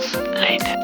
Late.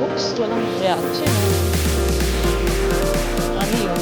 Oops, walang reaction. Ano yun?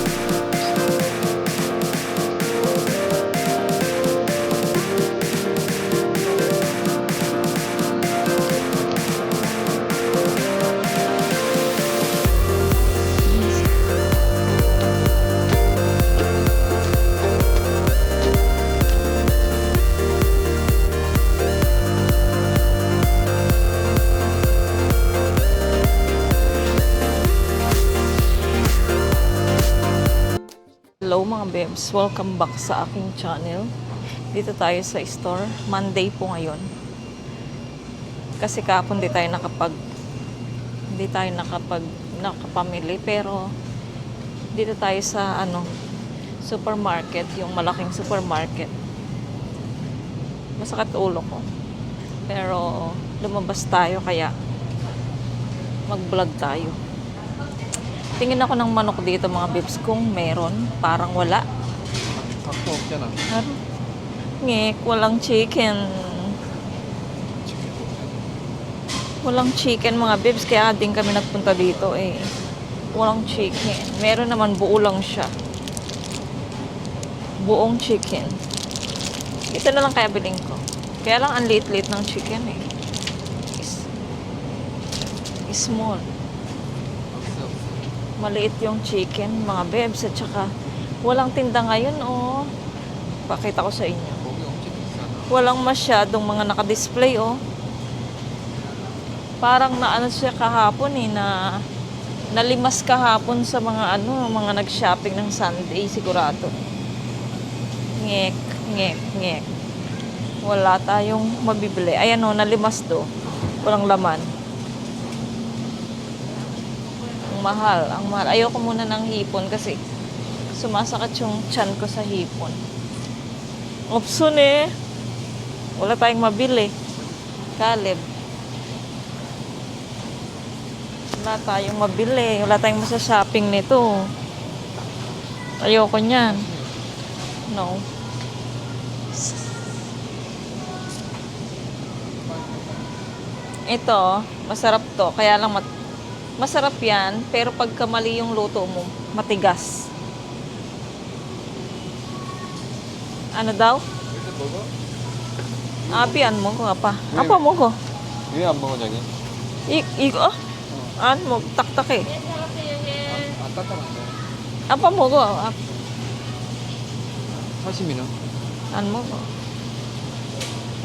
Hello mga bebs, welcome back sa aking channel. Dito tayo sa store. Monday po ngayon. Kasi kahapon di tayo nakapamili, pero dito tayo sa supermarket, yung malaking supermarket. Masakit ulo ko. Pero lumabas tayo kaya mag-vlog tayo. Tingin ako ng manok dito mga bibs kung meron. Parang wala. 닭도 없잖아. Ngek, walang chicken. Walang chicken mga bibs. Kaya din kami nagpunta dito eh. Walang chicken. Meron naman, buo lang siya. Buong chicken. Ito na lang kaya biling ko. Kaya lang ang liit-liit ng chicken eh. Small. Maliit yung chicken, mga bebs, at saka walang tinda ngayon, oh. Pakita ko sa inyo. 고기 엄청 비싸다. Walang masyadong mga naka-display, oh. Parang naano siya kahapon, eh, nalimas kahapon sa mga mga nag-shopping ng Sunday, sigurado. Ngek, ngek, ngek. Wala tayong mabibili. Ayan, oh, nalimas do. Walang laman. Ang mahal. Ayoko muna ng hipon kasi sumasakit yung tiyan ko sa hipon. Opson eh. Wala tayong mabili. Caleb. Wala tayong mabili. Wala tayong masa-shopping nito. Ayoko niyan. No. Ito, masarap to. Kaya lang masarap yan, pero pagka mali yung luto mo, matigas. Ano daw? 이거 먹어? Apian mo ko, apa? Apa mo ko? 왜 안 먹어, 자기? Igo, an mo, taktak eh. 안 닦아놨네. Apa mo ko? 사시미는? An mo ko?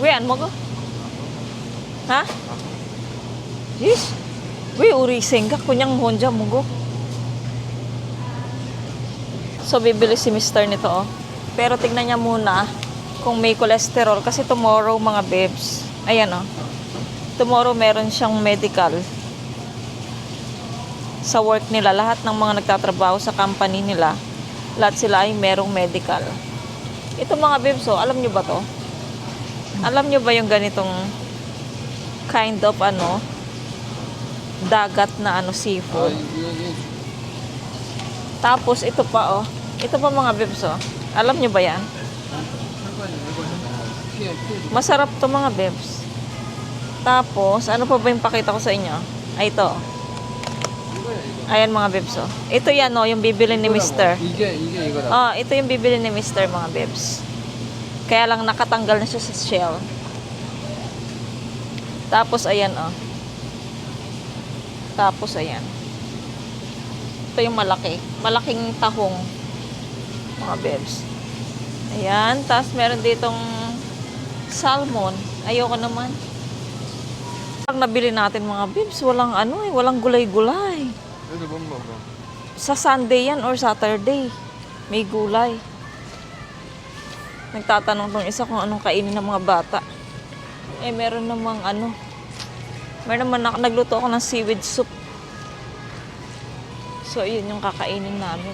We, an mo ko? Ha? Yes. We, uri senggak kunyang honja mo ko. So, bibili si Mr. nito, oh. Pero tignan niya muna kung may cholesterol. Kasi tomorrow, mga bebs, ayan, oh. Tomorrow, meron siyang medical. Sa work nila, lahat ng mga nagtatrabaho sa company nila, lahat sila ay merong medical. Ito mga bebs, oh, alam nyo ba to? Alam nyo ba yung ganitong kind of, dagat na, 아, seafood? 이게 Tapos, ito pa, oh. Ito pa mga bebs, oh. Alam nyo ba yan? 상관이 피해. Masarap to mga bebs. Tapos, ano pa ba yung pakita ko sa inyo? Ay, ito. 이거야, 이거. Ayan mga bebs, oh. Ito yan, oh, yung bibili ni Mr. 이게 이거다. Ito yung bibili ni Mr. mga bebs. Kaya lang nakatanggal na siya sa shell. Tapos, ayan, oh. Tapos, ayan. Ito yung malaki. Malaking tahong. Mga bebs. Ayan. Tapos, meron ditong salmon. Ayoko naman. Ang nabili natin mga bebs, walang walang gulay-gulay. 얘들 못 먹어. Sa Sunday yan or Saturday. May gulay. Nagtatanong tong isa kung anong kainin ng mga bata. Meron namang meron naman nagluto ako ng seaweed soup. So, yun yung kakainin namin.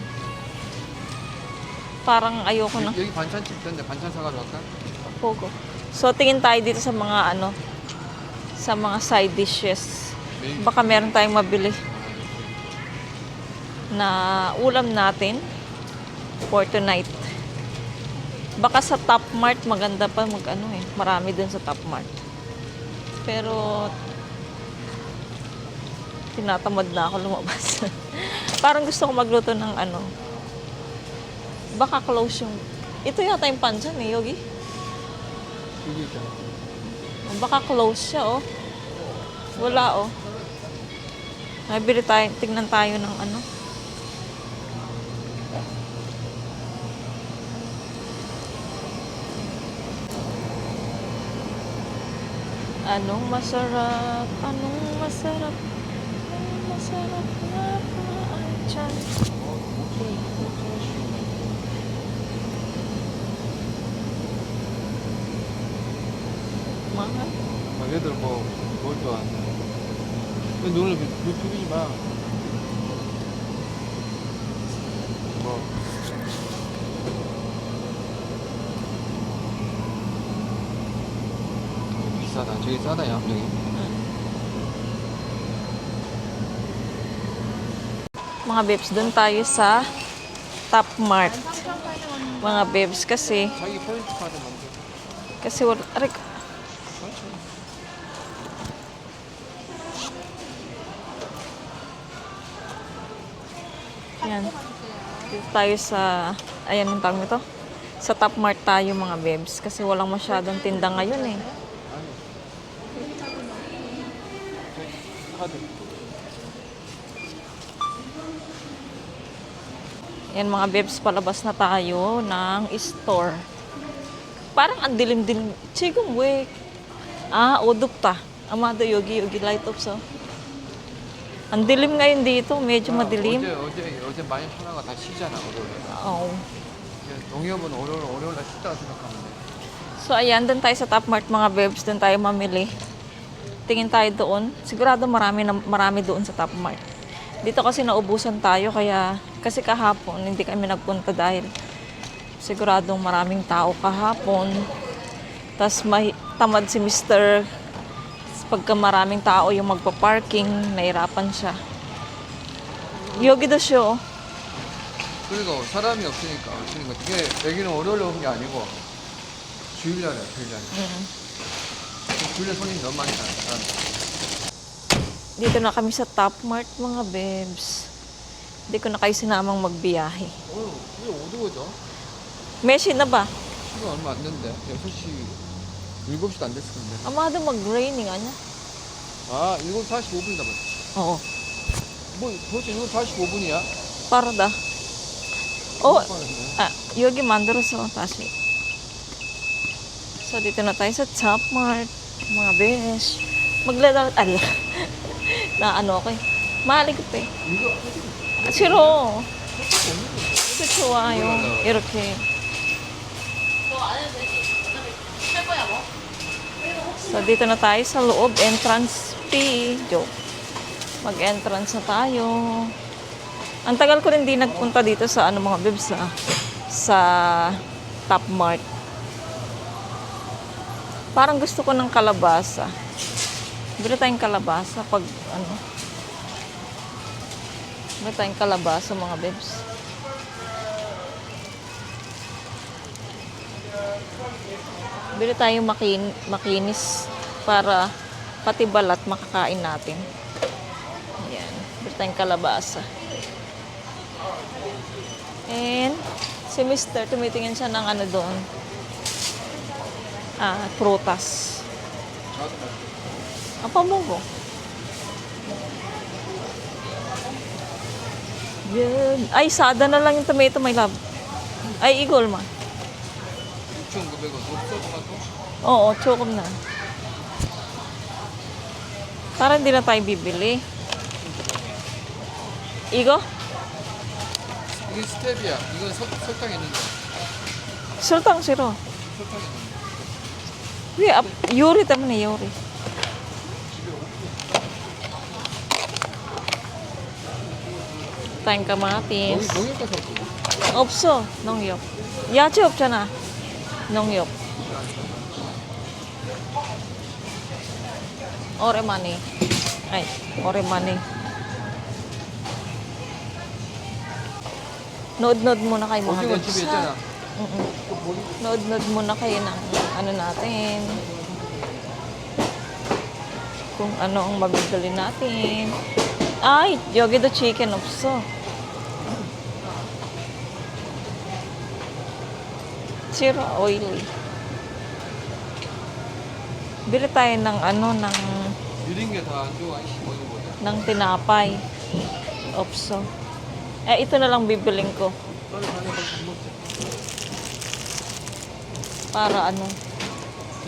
Parang ayoko na. 여기 반찬집 있던데 반찬 사가러 갈까? Pogo. So, tingin tayo dito sa mga sa mga side dishes. Baka meron tayong mabili na ulam natin for tonight. Baka sa Top Mart maganda pa marami dun sa Top Mart. Pero tinatamad na ako lumabas. Parang gusto ko magluto ng baka close yung ito yata yung panchan Yogi. 여기 있잖아. Baka close siya, oh. Wala, oh. Nabili tayo, tignan tayo ng Anong masarap? Anong masarap? Anong masarap na paancan? Mahal. 얘들 뭘 좋아하냐? 왜 눈을 비비지 마. 비싸다. 저기 싸다, 야, 여기. Mga bebs, doon tayo sa Top Mart. Mga bebs, kasi 자기 포인트 카드 만들. wala, yan. Dito tayo sa, ayan yung tawag nito. Sa Top Mart tayo mga bebs. Kasi walang masyadong tinda ngayon eh. 카드. Yan mga bebs, palabas na tayo ng store. Parang ang dilim-dilim. Chigong wek. Odupta. Amado Yogi light up so. Ang dilim ngayon dito, medyo madilim. 어제 많이 편한 거다 쉬잖아, 월요일에. Oo. 농협은 월요일날 쉬다고 생각하면 돼. So ayan, doon tayo sa Top Mart mga bebs, doon tayo mamili. Tingin tayo doon. Sigurado marami doon sa Top Mart. Dito kasi naubusan tayo, kasi kahapon hindi kami nagpunta dahil siguradong maraming tao kahapon. Tapos tamad si Mr. Pagka maraming tao yung magpa-parking, nahirapan siya. Yogi daw siya, oh. 그리고 사람이 없으니까 쉬는 거. 이게 여기는 월요일에 온 게 아니고 주일날에 주일날. 주일에 손님 너무 많이 가는 사람. Dito na kami sa Top Mart, mga bebs. Hindi ko na kayo sinamang magbiyahe. 오늘 이게 어두워져? Meshi na ba? 시간 얼마 안 됐는데 6시 7시도 안 됐을 건데. Amado mag-raining, 아 7시 45분이다 봤지. Oo. 뭐 벌써 7시 45분이야? Para da. Yogi mandoroso, tashi. So, dito na tayo sa Top Mart, mga besh. Maglalaro, na ako eh. Mahaligit eh. 이거 Siro. 이거 좋아요. 이렇게. So, dito na tayo sa loob. Entrance fee. Joke. Mag-entrance na tayo. Ang tagal ko rin di nagpunta dito sa ano mga bibs sa Top Mart. Parang gusto ko ng kalabasa. Bili tayong kalabasa pag ano. Bili tayong kalabasa mga bibs. Bili tayong makinis para pati balat makakain natin. Ayan. Bili tayong kalabasa. And si Mr. tumitingin siya ng ano doon. Prutas. Apa mo ko? Yan. Ay, sada na lang yung tomato, my love. Ay, igol ma. 6,900원. 없어, 토마토? Oo, chokom na. Para hindi na tayo bibili. Igo? 이게 스텝이야. 이건 설탕 있는데. Sultang siro. 설탕 있는데. Yuri taman eh, yuri. Tayong kamatis. 농협 가서 왔거든. 없어, 농협. 야채 없잖아. 농협. 오랜만에. Ay, 오랜만에. Nood-nood muna kayo mga 오징어 bebs. 집에 있잖아. Nood-nood muna kayo ng ano natin. Kung ano ang mabibili natin. Ay, 여기도 chicken 없어. Zero oily. Bili tayo ng ano, 이런 게 다 안 좋아. 먹는 거야. ng tinapay. Opso. Ito na lang bibiling ko. 빨리 가서 밥 먹자. Para ano,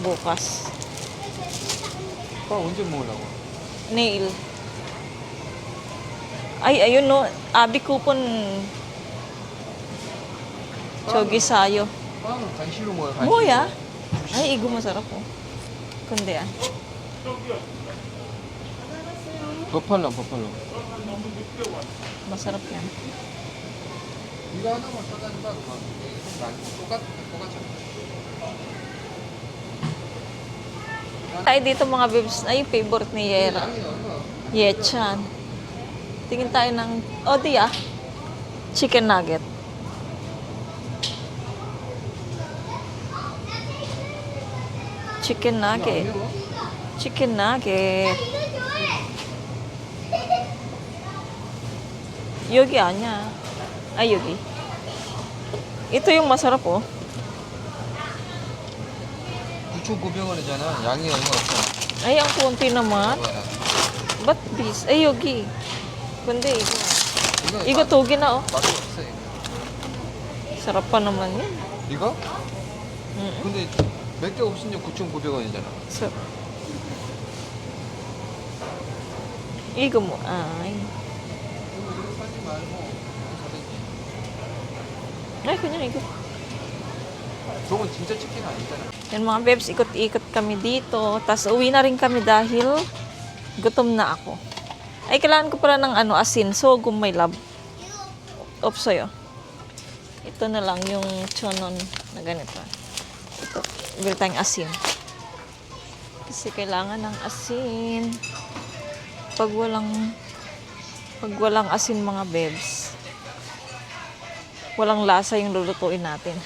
bukas. 밥 언제 먹으려고? Nail. Ay, ayun no. Abi coupon. Chogi sayo. 빵은 간식으로 먹어요. 간식으로. Moya? Ay, igo masarap oh. Kundi 버팔로, 버팔로. Masarap yan. 이거 하나만 사가지고 똑같아. Tayo dito mga bibs. Ay, yung favorite ni Yera. 양이 얼마? Yechan. Tingin tayo ng, chicken nugget. Chicken nugget. Chicken nugget. 여기 아니야. Ay, 여기. Ito yung masarap oh. 9,900원이잖아. 양이 얼마 없어. Ay, ang konti naman. 봐봐라. Ba't bis? Ay, 여기. Kundi, 이거 맛- togi na oh. 맛이 없어 이거. Sarap pa naman yun. 이거? Mm. 근데 몇 개 없으면 9,900원이잖아. Sarap. 이거 mo. Ay. 이거 사지 말고 사든지. Ay, kunya igo. 저건 진짜 치킨 아니잖아. Yan mga bebs, ikot-ikot kami dito. Tapos uwi na rin kami dahil gutom na ako. Ay, kailangan ko pala ng asin. So, my love. Oops, sa'yo. Ito na lang yung chonon na ganito. Ito, bili tayong asin. Kasi kailangan ng asin. Pag walang asin mga bebs, walang lasa yung lulutuin natin.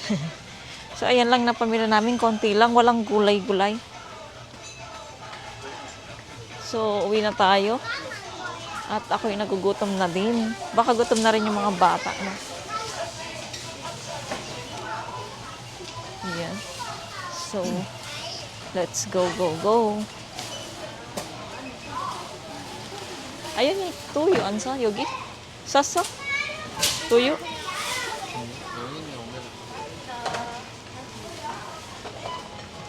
So, ayan lang na pamilya namin. Konti lang. Walang gulay-gulay. So, uwi na tayo. At ako'y nagugutom na din. Baka gutom na rin yung mga bata. No? Ayan. So, let's go, go, go. Ayan yung tuyo. Ansa? Yogi? Sasa? Tuyo?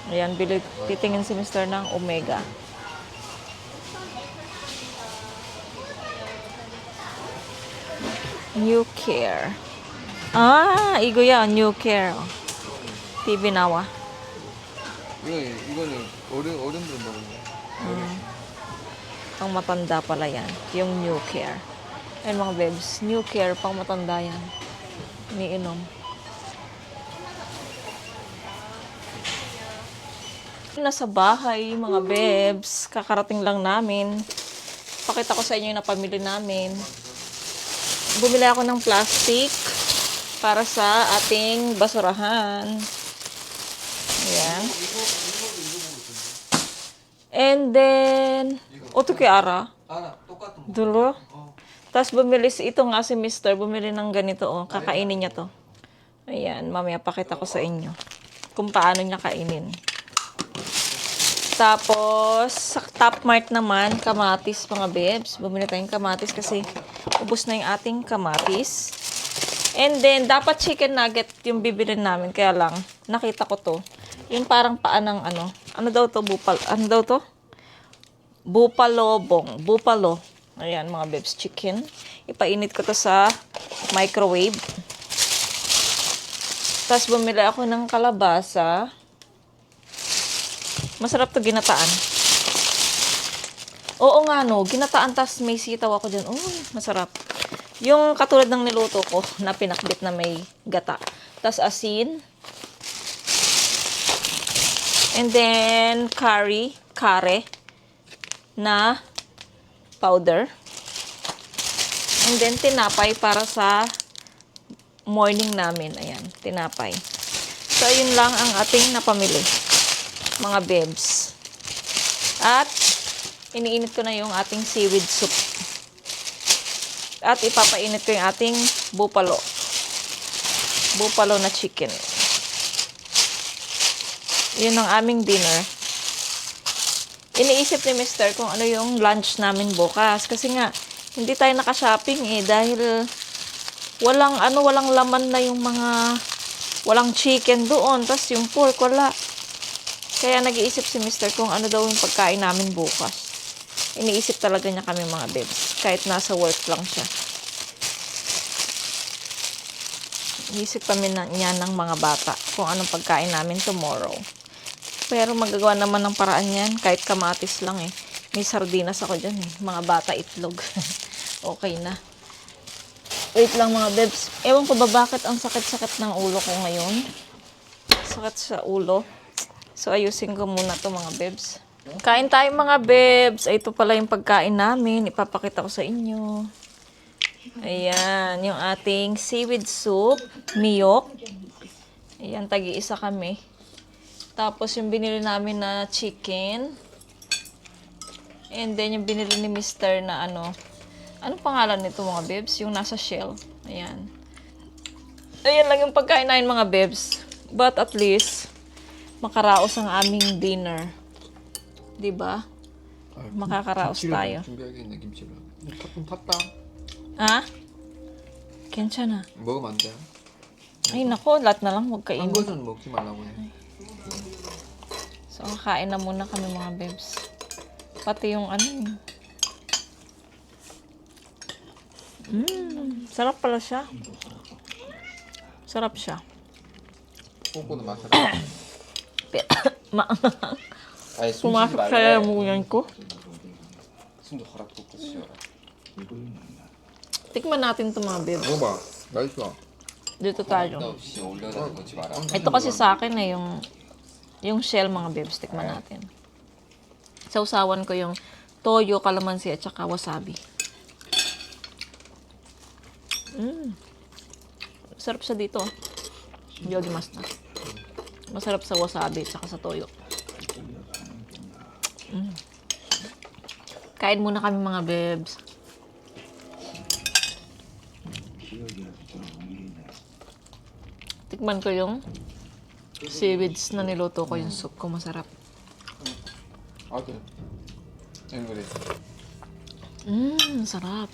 Ayan, titingin si Mr. ng Omega. New Care. 아, 이거야, 뉴케어. TV 나와. 이거는 어른들 먹는 거. Pang matanda pala yan. Yung New Care. Ayun mga bebs, New Care, pang matanda yan. Iniinom. Nasa bahay, mga bebs. Kakarating lang namin. Pakita ko sa inyo yung napamili namin. Bumili ako ng plastic para sa ating basurahan. Ayan. And then, 어떻게 알아? 똑같은 거. Dulo? Tapos bumili ito nga si Mister, bumili ng ganito, oh. Kakainin niya to. Ayan, mamaya pakita ko sa inyo kung paano niya kainin. Tapos, sa Top Mart naman, kamatis, mga bebs. Bumili tayong kamatis kasi ubos na yung ating kamatis. And then, dapat chicken nugget yung bibilin namin. Kaya lang, nakita ko to. Yung parang paa ng ano. Ano daw to? Ano daw to? Bupalo. Ayan, mga bebs, chicken. Ipainit ko to sa microwave. Tapos bumili ako ng kalabasa. Masarap to ginataan. Oo nga no, ginataan tas may sitaw ako dyan. Uy, masarap. Yung katulad ng niluto ko na pinakbit na may gata. Tas asin. And then kare na powder. And then tinapay para sa morning namin. Ayan, tinapay. So, yun lang ang ating napamili. Mga bebs. At, iniinit ko na yung ating seaweed soup. At, ipapainit ko yung ating bupalo. Bupalo na chicken. Yun ang aming dinner. Iniisip ni Mister kung ano yung lunch namin bukas. Kasi nga, hindi tayo naka-shopping eh. Dahil, walang laman na yung mga, walang chicken doon. Tapos yung pork, wala. Kaya nag-iisip si Mister kung ano daw yung pagkain namin bukas. Iniisip talaga niya kami mga bebs. Kahit nasa work lang siya. Iniisip kami niya ng mga bata kung anong pagkain namin tomorrow. Pero magagawa naman ng paraan yan. Kahit kamatis lang eh. May sardinas ako dyan eh. Mga bata itlog. Okay na. Wait lang mga bebs. Ewan ko ba bakit ang sakit-sakit ng ulo ko ngayon. Sakit sa ulo. So, ayusin ko muna to mga bebs. Kain tayo mga bebs. Ito pala yung pagkain namin. Ipapakita ko sa inyo. Ayan. Yung ating seaweed soup. Miyok. Ayan. Tagi-isa kami. Tapos yung binili namin na chicken. And then yung binili ni Mister na ano. Anong pangalan nito mga bebs? Yung nasa shell. Ayan. Ayan lang yung pagkain namin mga bebs. But at least, makaraos ang aming dinner. Diba? Makakaraos tayo. 준비하겠네 김치를. 좀 탔다. Ha? 괜찮아. 먹으면 안 돼. Ay nako, lahat na lang huwag 한 kainin. 것은 먹지 말라고 해. So, kakain na muna kami mga bebs. Pati yung ano yun. Sarap pala siya. Sarap siya. 꼬꼬는 맛을. 아예 숨 쉬지 Pumasok 말고 sa lamunan ko. 숨도 허락 돋고 쉬어라. Tikman natin ito mga bebs. 먹어봐. 맛있어. Dito 나 tayo. 없이 올려다 놓지 마라. Ito kasi sa akin eh, yung shell mga bebs. Tikman natin. Sausawan ko yung toyo, kalamansi, at saka wasabi. Sarap siya dito. Yogi masta. Masarap sa wasabi at saka sa toyo. Kain muna kami mga bebs. Tikman ko yung seaweeds na niluto ko yung soup ko. Masarap. 아 그래. 이거 그래. Sarap.